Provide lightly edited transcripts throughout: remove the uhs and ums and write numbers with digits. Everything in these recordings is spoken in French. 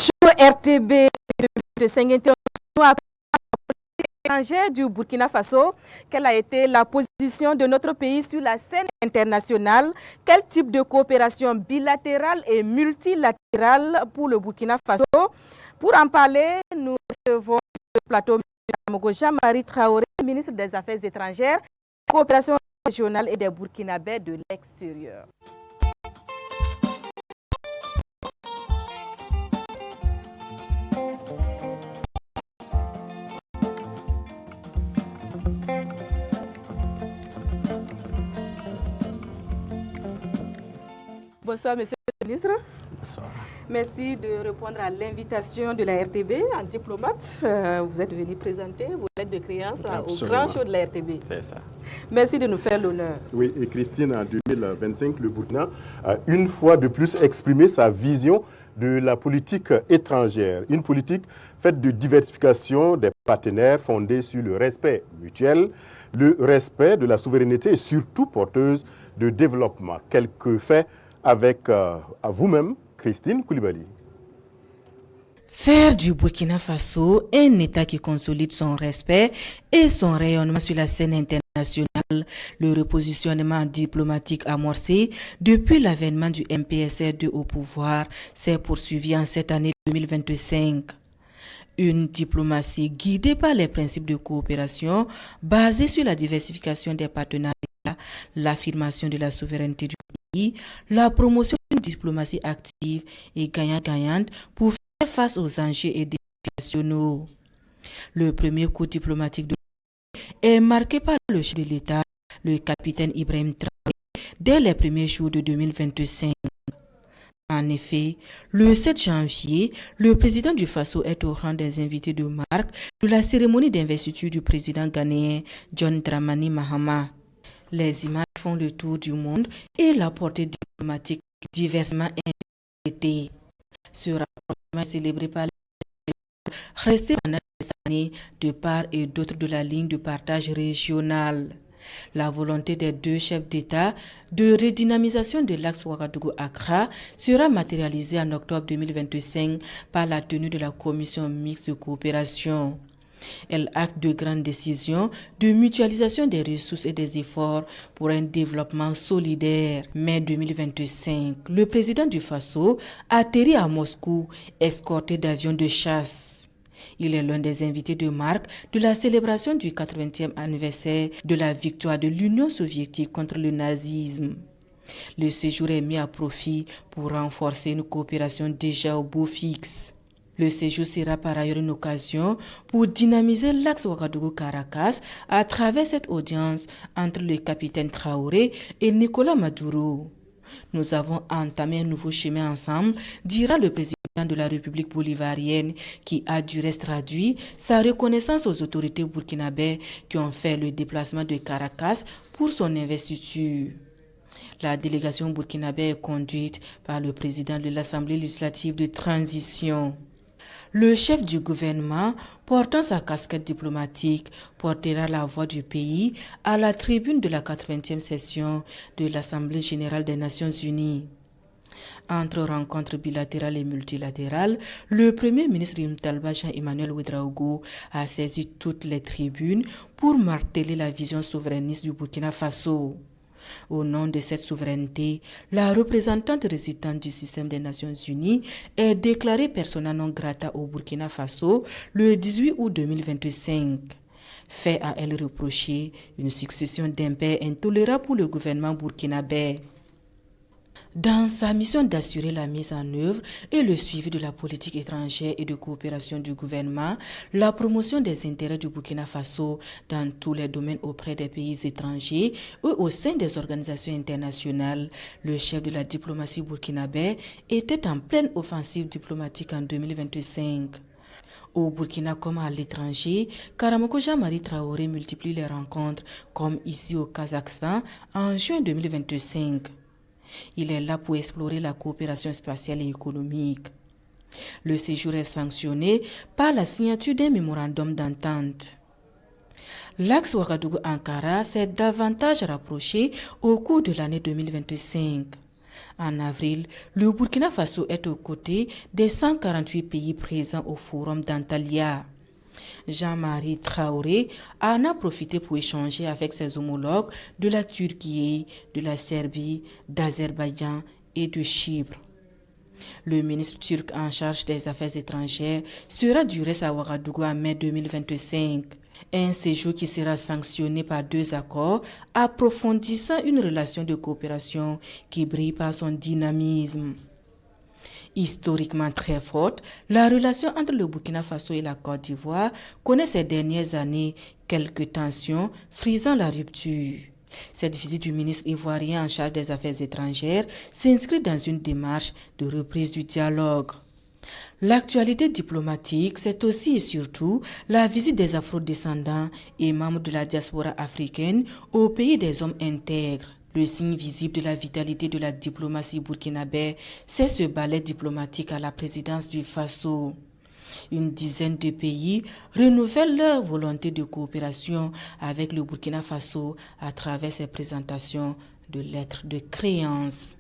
Bonjour RTB de 5 interventions à étrangère du Burkina Faso. Quelle a été la position de notre pays sur la scène internationale? Quel type de coopération bilatérale et multilatérale pour le Burkina Faso? Pour en parler, nous recevons sur le plateau Jean-Marie Traoré, ministre des Affaires étrangères, coopération régionale et des Burkinabés de l'extérieur. Bonsoir, monsieur le ministre. Bonsoir. Merci de répondre à l'invitation de la RTB en diplomate. Vous êtes venu présenter vos lettres de créance au grand show de la RTB. C'est ça. Merci de nous faire l'honneur. Oui, et Christine, en 2025, le Burkina a une fois de plus exprimé sa vision de la politique étrangère. Une politique faite de diversification des partenaires fondée sur le respect mutuel, le respect de la souveraineté et surtout porteuse de développement. Quelques faits avec à vous-même, Christine Koulibaly. Faire du Burkina Faso un État qui consolide son respect et son rayonnement sur la scène internationale, le repositionnement diplomatique amorcé depuis l'avènement du MPSR2 au pouvoir s'est poursuivi en cette année 2025. Une diplomatie guidée par les principes de coopération basée sur la diversification des partenariats, l'affirmation de la souveraineté du pays, la promotion d'une diplomatie active et gagnant-gagnante pour faire face aux enjeux et défis nationaux. Le premier coup diplomatique de est marqué par le chef de l'État, le capitaine Ibrahim Traoré, dès les premiers jours de 2025. En effet, le 7 janvier, le président du Faso est au rang des invités de marque de la cérémonie d'investiture du président ghanéen John Dramani Mahama. Les images font le tour du monde et la portée diplomatique diversement interprétée. Ce rapprochement est célébré par les restés pendant des années de part et d'autre de la ligne de partage régionale. La volonté des deux chefs d'État de redynamisation de l'axe Ouagadougou-Accra sera matérialisée en octobre 2025 par la tenue de la commission mixte de coopération. Elle acte de grandes décisions de mutualisation des ressources et des efforts pour un développement solidaire. Mai 2025, le président du Faso atterrit à Moscou, escorté d'avions de chasse. Il est l'un des invités de marque de la célébration du 80e anniversaire de la victoire de l'Union soviétique contre le nazisme. Le séjour est mis à profit pour renforcer une coopération déjà au beau fixe. Le séjour sera par ailleurs une occasion pour dynamiser l'axe Ouagadougou-Caracas à travers cette audience entre le capitaine Traoré et Nicolas Maduro. Nous avons entamé un nouveau chemin ensemble, dira le président de la République bolivarienne, qui a du reste traduit sa reconnaissance aux autorités burkinabées qui ont fait le déplacement de Caracas pour son investiture. La délégation burkinabé est conduite par le président de l'Assemblée législative de transition. Le chef du gouvernement, portant sa casquette diplomatique, portera la voix du pays à la tribune de la 80e session de l'Assemblée générale des Nations unies. Entre rencontres bilatérales et multilatérales, le Premier ministre Talba Jean-Emmanuel Ouédraogo a saisi toutes les tribunes pour marteler la vision souverainiste du Burkina Faso. Au nom de cette souveraineté, la représentante résidente du système des Nations Unies est déclarée persona non grata au Burkina Faso le 18 août 2025. Fait à elle reprocher une succession d'impairs intolérables pour le gouvernement burkinabé. Dans sa mission d'assurer la mise en œuvre et le suivi de la politique étrangère et de coopération du gouvernement, la promotion des intérêts du Burkina Faso dans tous les domaines auprès des pays étrangers ou au sein des organisations internationales, le chef de la diplomatie burkinabé était en pleine offensive diplomatique en 2025. Au Burkina comme à l'étranger, Karamoko Jean-Marie Traoré multiplie les rencontres, comme ici au Kazakhstan en juin 2025. Il est là pour explorer la coopération spatiale et économique. Le séjour est sanctionné par la signature d'un mémorandum d'entente. L'axe Ouagadougou-Ankara s'est davantage rapproché au cours de l'année 2025. En avril, le Burkina Faso est aux côtés des 148 pays présents au forum d'Antalya. Jean-Marie Traoré en a profité pour échanger avec ses homologues de la Turquie, de la Serbie, d'Azerbaïdjan et de Chypre. Le ministre turc en charge des Affaires étrangères sera du reste à Ouagadougou en mai 2025. Un séjour qui sera sanctionné par 2 accords approfondissant une relation de coopération qui brille par son dynamisme. Historiquement très forte, la relation entre le Burkina Faso et la Côte d'Ivoire connaît ces dernières années quelques tensions frisant la rupture. Cette visite du ministre ivoirien en charge des Affaires étrangères s'inscrit dans une démarche de reprise du dialogue. L'actualité diplomatique, c'est aussi et surtout la visite des afro-descendants et membres de la diaspora africaine au pays des hommes intègres. Le signe visible de la vitalité de la diplomatie burkinabé, c'est ce ballet diplomatique à la présidence du Faso. Une dizaine de pays renouvellent leur volonté de coopération avec le Burkina Faso à travers ces présentations de lettres de créance.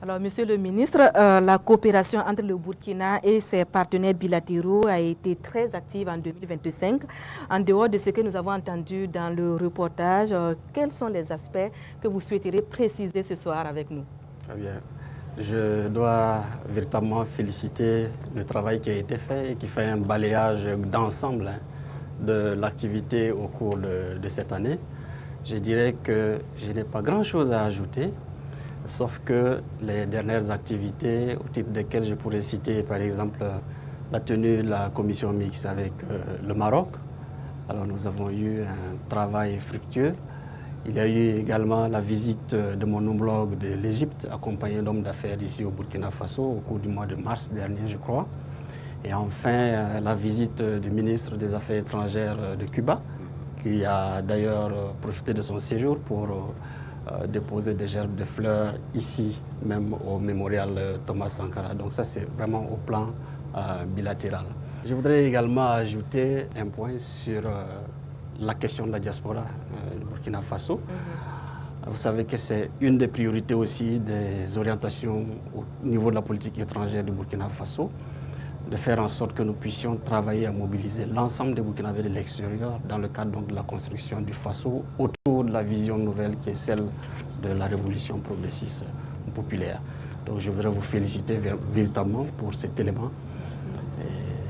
Alors, Monsieur le ministre, la coopération entre le Burkina et ses partenaires bilatéraux a été très active en 2025. En dehors de ce que nous avons entendu dans le reportage, quels sont les aspects que vous souhaiteriez préciser ce soir avec nous? Très bien. Je dois véritablement féliciter le travail qui a été fait et qui fait un balayage d'ensemble de l'activité au cours de cette année. Je dirais que je n'ai pas grand-chose à ajouter. Sauf que les dernières activités, au titre desquelles je pourrais citer par exemple la tenue de la commission mixte avec le Maroc. Alors nous avons eu un travail fructueux. Il y a eu également la visite de mon homologue de l'Égypte, accompagné d'hommes d'affaires ici au Burkina Faso au cours du mois de mars dernier, je crois. Et enfin, la visite du ministre des Affaires étrangères de Cuba, qui a d'ailleurs profité de son séjour pour déposer des gerbes de fleurs ici, même au mémorial Thomas Sankara. Donc ça, c'est vraiment au plan bilatéral. Je voudrais également ajouter un point sur la question de la diaspora du Burkina Faso. Vous savez que c'est une des priorités aussi des orientations au niveau de la politique étrangère du Burkina Faso, de faire en sorte que nous puissions travailler à mobiliser l'ensemble des Burkinabés de l'extérieur dans le cadre donc, de la construction du Faso autour de la vision nouvelle qui est celle de la révolution progressiste populaire. Donc je voudrais vous féliciter véritablement pour cet élément.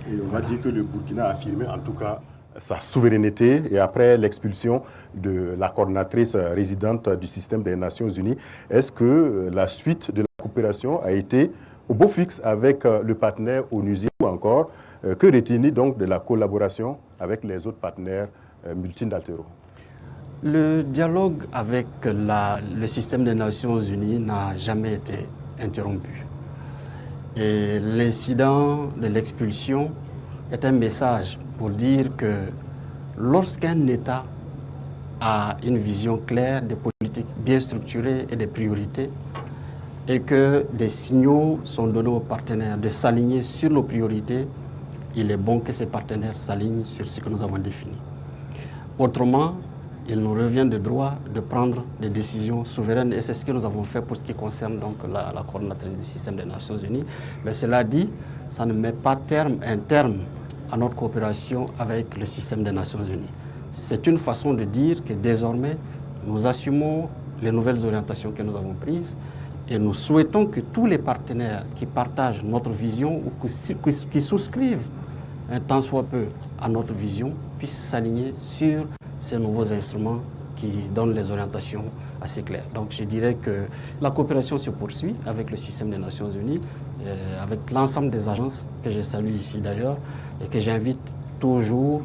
Et on va dire que le Burkina a affirmé en tout cas sa souveraineté et après l'expulsion de la coordonnatrice résidente du système des Nations Unies, est-ce que la suite de la coopération a été au beau fixe avec le partenaire onusien ou encore que retenir donc de la collaboration avec les autres partenaires multilatéraux? Le dialogue avec le système des Nations Unies n'a jamais été interrompu. Et l'incident de l'expulsion est un message pour dire que lorsqu'un État a une vision claire des politiques bien structurées et des priorités, et que des signaux sont donnés aux partenaires de s'aligner sur nos priorités, il est bon que ces partenaires s'alignent sur ce que nous avons défini. Autrement, il nous revient de droit de prendre des décisions souveraines et c'est ce que nous avons fait pour ce qui concerne donc la coordonnatrice du système des Nations Unies. Mais cela dit, ça ne met pas un terme à notre coopération avec le système des Nations Unies. C'est une façon de dire que désormais, nous assumons les nouvelles orientations que nous avons prises et nous souhaitons que tous les partenaires qui partagent notre vision ou qui souscrivent un tant soit peu à notre vision puissent s'aligner sur ces nouveaux instruments qui donnent les orientations assez claires. Donc je dirais que la coopération se poursuit avec le système des Nations Unies, avec l'ensemble des agences que je salue ici d'ailleurs et que j'invite toujours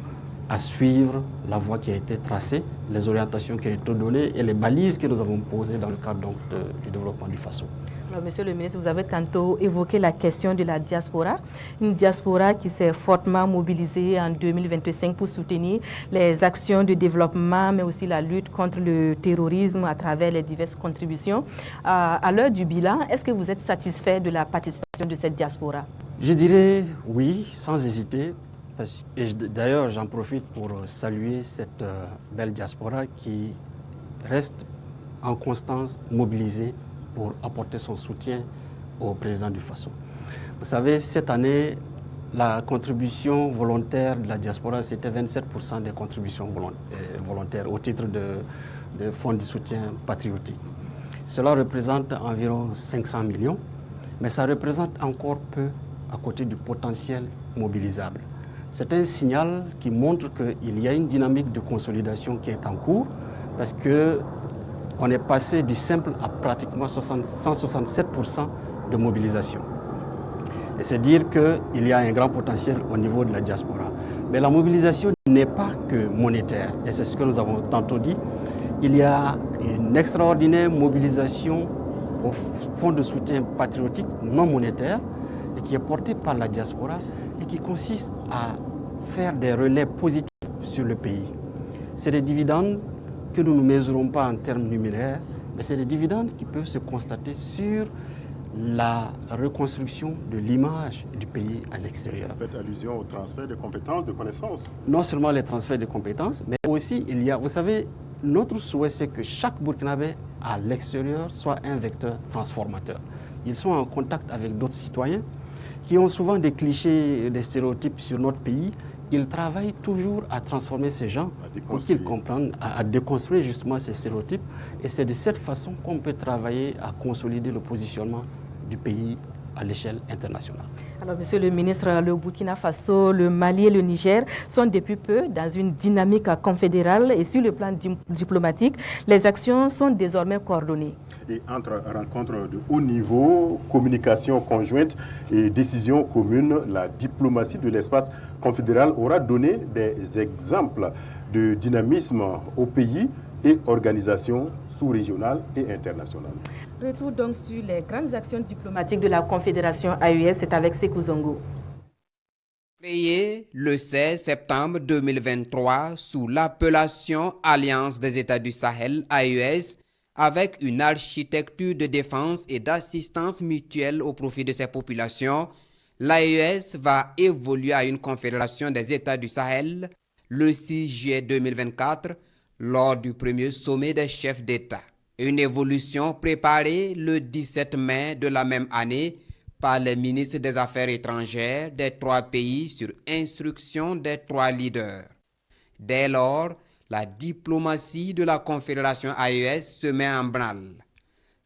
à suivre la voie qui a été tracée, les orientations qui ont été données et les balises que nous avons posées dans le cadre donc, du développement du Faso. Alors, Monsieur le ministre, vous avez tantôt évoqué la question de la diaspora, une diaspora qui s'est fortement mobilisée en 2025 pour soutenir les actions de développement, mais aussi la lutte contre le terrorisme à travers les diverses contributions. À l'heure du bilan, est-ce que vous êtes satisfait de la participation de cette diaspora? Je dirais oui, sans hésiter. Et d'ailleurs, j'en profite pour saluer cette belle diaspora qui reste en constance mobilisée pour apporter son soutien au président du Faso. Vous savez, cette année, la contribution volontaire de la diaspora, c'était 27% des contributions volontaires au titre de fonds de soutien patriotique. Cela représente environ 500 millions, mais ça représente encore peu à côté du potentiel mobilisable. C'est un signal qui montre qu'il y a une dynamique de consolidation qui est en cours, parce qu'on est passé du simple à pratiquement 167% de mobilisation. Et c'est dire qu'il y a un grand potentiel au niveau de la diaspora. Mais la mobilisation n'est pas que monétaire, et c'est ce que nous avons tantôt dit. Il y a une extraordinaire mobilisation au fonds de soutien patriotique non monétaire et qui est portée par la diaspora et qui consiste à faire des relais positifs sur le pays. C'est des dividendes que nous ne mesurons pas en termes numéraires, mais c'est des dividendes qui peuvent se constater sur la reconstruction de l'image du pays à l'extérieur. Vous faites allusion au transfert de compétences, de connaissances. Non seulement les transferts de compétences, mais aussi il y a, vous savez, notre souhait c'est que chaque Burkinabé à l'extérieur soit un vecteur transformateur. Ils sont en contact avec d'autres citoyens qui ont souvent des clichés, des stéréotypes sur notre pays. Ils travaillent toujours à transformer ces gens pour qu'ils comprennent, à déconstruire justement ces stéréotypes. Et c'est de cette façon qu'on peut travailler à consolider le positionnement du pays à l'échelle internationale. Alors, Monsieur le ministre, le Burkina Faso, le Mali et le Niger sont depuis peu dans une dynamique confédérale et sur le plan diplomatique, les actions sont désormais coordonnées. Et entre rencontres de haut niveau, communication conjointe et décisions communes, la diplomatie de l'espace confédéral aura donné des exemples de dynamisme au pays et organisations sous-régionales et internationales. Retour donc sur les grandes actions diplomatiques de la Confédération AES, c'est avec Sékou Zongo. Créé le 16 septembre 2023 sous l'appellation Alliance des États du Sahel, AES, avec une architecture de défense et d'assistance mutuelle au profit de ses populations, l'AES va évoluer à une confédération des États du Sahel le 6 juillet 2024 lors du premier sommet des chefs d'État. Une évolution préparée le 17 mai de la même année par les ministres des Affaires étrangères des 3 pays sur instruction des 3 leaders. Dès lors, la diplomatie de la Confédération AES se met en branle.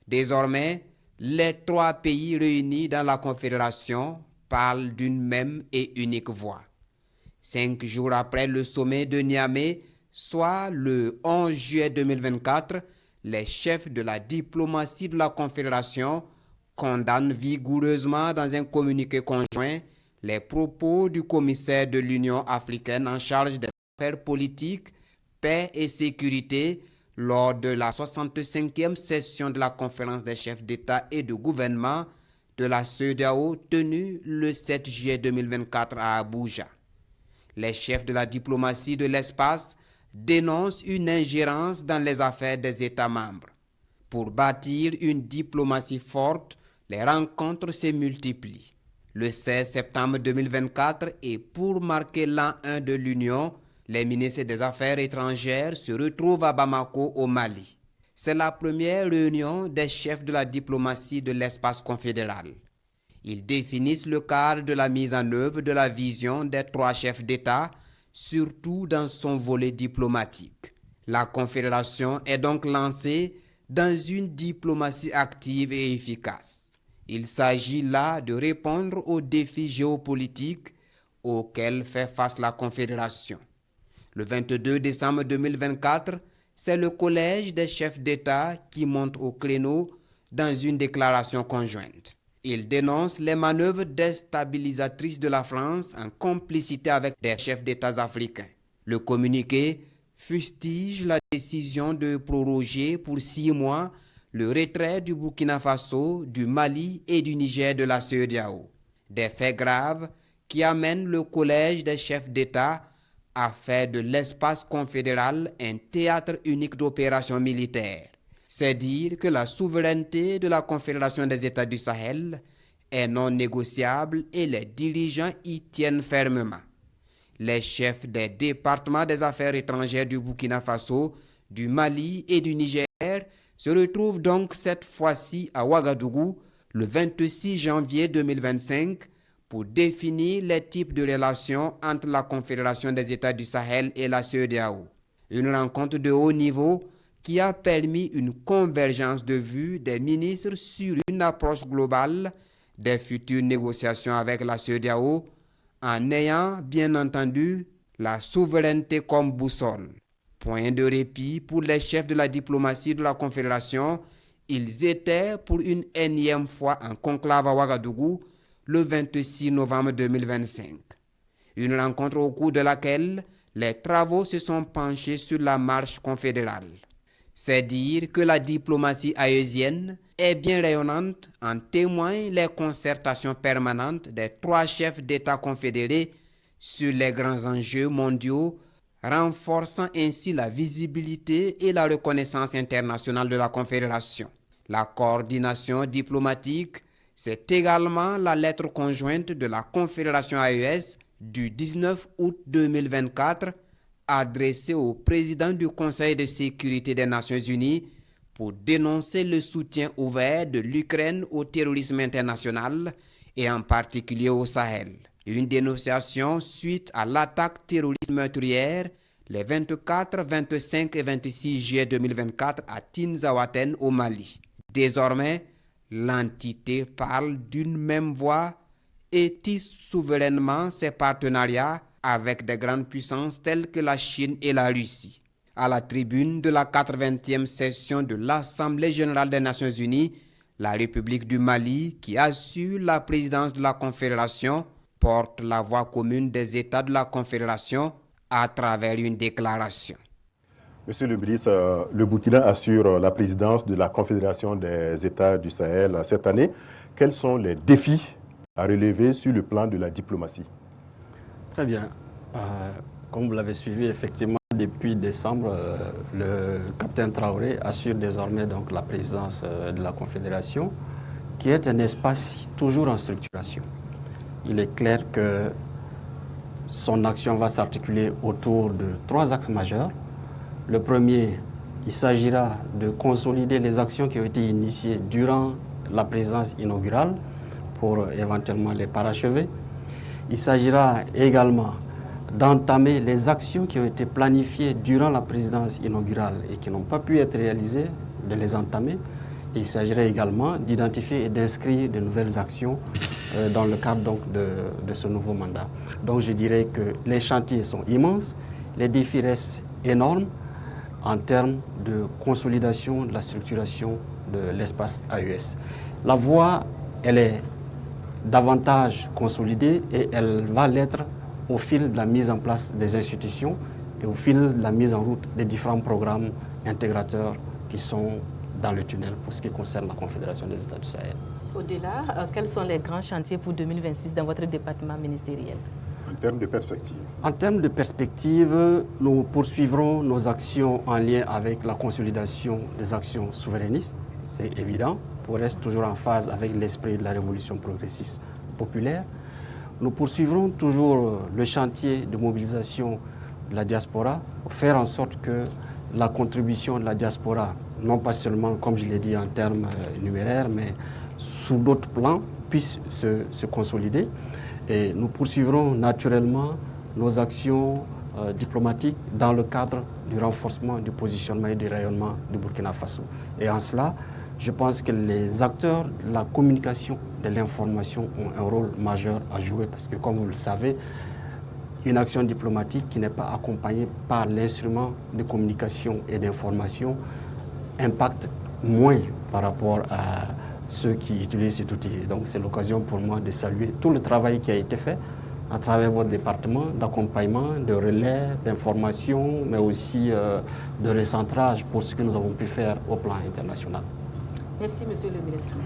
Désormais, les 3 pays réunis dans la Confédération parlent d'une même et unique voix. 5 jours après le sommet de Niamey, soit le 11 juillet 2024, les chefs de la diplomatie de la Confédération condamnent vigoureusement dans un communiqué conjoint les propos du commissaire de l'Union africaine en charge des affaires politiques, paix et sécurité lors de la 65e session de la conférence des chefs d'État et de gouvernement de la CEDEAO tenue le 7 juillet 2024 à Abuja. Les chefs de la diplomatie de l'espace dénoncent une ingérence dans les affaires des États membres. Pour bâtir une diplomatie forte, les rencontres se multiplient. Le 16 septembre 2024 et pour marquer l'an 1 de l'Union, les ministres des Affaires étrangères se retrouvent à Bamako au Mali. C'est la première réunion des chefs de la diplomatie de l'espace confédéral. Ils définissent le cadre de la mise en œuvre de la vision des 3 chefs d'État, surtout dans son volet diplomatique. La Confédération est donc lancée dans une diplomatie active et efficace. Il s'agit là de répondre aux défis géopolitiques auxquels fait face la Confédération. Le 22 décembre 2024, c'est le Collège des chefs d'État qui monte au créneau dans une déclaration conjointe. Il dénonce les manœuvres déstabilisatrices de la France en complicité avec des chefs d'État africains. Le communiqué fustige la décision de proroger pour 6 mois le retrait du Burkina Faso, du Mali et du Niger de la CEDEAO. Des faits graves qui amènent le Collège des chefs d'État à faire de l'espace confédéral un théâtre unique d'opérations militaires. C'est dire que la souveraineté de la Confédération des États du Sahel est non négociable et les dirigeants y tiennent fermement. Les chefs des départements des affaires étrangères du Burkina Faso, du Mali et du Niger se retrouve donc cette fois-ci à Ouagadougou le 26 janvier 2025 pour définir les types de relations entre la Confédération des États du Sahel et la CEDEAO. Une rencontre de haut niveau qui a permis une convergence de vues des ministres sur une approche globale des futures négociations avec la CEDEAO, en ayant bien entendu la souveraineté comme boussole. Point de répit pour les chefs de la diplomatie de la Confédération, ils étaient pour une énième fois en conclave à Ouagadougou le 26 novembre 2025. Une rencontre au cours de laquelle les travaux se sont penchés sur la marche confédérale. C'est dire que la diplomatie aésienne est bien rayonnante, en témoignent les concertations permanentes des 3 chefs d'État confédérés sur les grands enjeux mondiaux, renforçant ainsi la visibilité et la reconnaissance internationale de la Confédération. La coordination diplomatique, c'est également la lettre conjointe de la Confédération AES du 19 août 2024 adressée au président du Conseil de sécurité des Nations Unies pour dénoncer le soutien ouvert de l'Ukraine au terrorisme international et en particulier au Sahel. Une dénonciation suite à l'attaque terroriste meurtrière les 24, 25 et 26 juillet 2024 à Tinzaouaten au Mali. Désormais, l'entité parle d'une même voix et tisse souverainement ses partenariats avec des grandes puissances telles que la Chine et la Russie. À la tribune de la 80e session de l'Assemblée générale des Nations unies, la République du Mali, qui assure la présidence de la Confédération, porte la voix commune des États de la Confédération à travers une déclaration. Monsieur le ministre, le Burkina assure la présidence de la Confédération des États du Sahel cette année. Quels sont les défis à relever sur le plan de la diplomatie? Très bien. Comme vous l'avez suivi, effectivement, depuis décembre, le capitaine Traoré assure désormais donc, la présidence de la Confédération, qui est un espace toujours en structuration. Il est clair que son action va s'articuler autour de 3 axes majeurs. Le premier, il s'agira de consolider les actions qui ont été initiées durant la présidence inaugurale pour éventuellement les parachever. Il s'agira également d'entamer les actions qui ont été planifiées durant la présidence inaugurale et qui n'ont pas pu être réalisées, de les entamer. Et il s'agirait également d'identifier et d'inscrire de nouvelles actions dans le cadre donc, de ce nouveau mandat. Donc je dirais que les chantiers sont immenses, les défis restent énormes en termes de consolidation de la structuration de l'espace AES. La voie, elle est davantage consolidée et elle va l'être au fil de la mise en place des institutions et au fil de la mise en route des différents programmes intégrateurs qui sont dans le tunnel pour ce qui concerne la Confédération des États du Sahel. Au-delà, quels sont les grands chantiers pour 2026 dans votre département ministériel? En termes de perspective. En termes de perspective, nous poursuivrons nos actions en lien avec la consolidation des actions souverainistes, c'est évident, pour rester toujours en phase avec l'esprit de la révolution progressiste populaire. Nous poursuivrons toujours le chantier de mobilisation de la diaspora pour faire en sorte que la contribution de la diaspora, non pas seulement, comme je l'ai dit, en termes numéraires, mais sous d'autres plans, puisse se consolider. Et nous poursuivrons naturellement nos actions diplomatiques dans le cadre du renforcement du positionnement et du rayonnement du Burkina Faso. Et en cela, je pense que les acteurs de la communication, de l'information ont un rôle majeur à jouer parce que, comme vous le savez, une action diplomatique qui n'est pas accompagnée par l'instrument de communication et d'information impacte moins par rapport à ceux qui utilisent cet outil. Donc c'est l'occasion pour moi de saluer tout le travail qui a été fait à travers votre département d'accompagnement, de relais, d'information, mais aussi de recentrage pour ce que nous avons pu faire au plan international. Merci, Monsieur le ministre.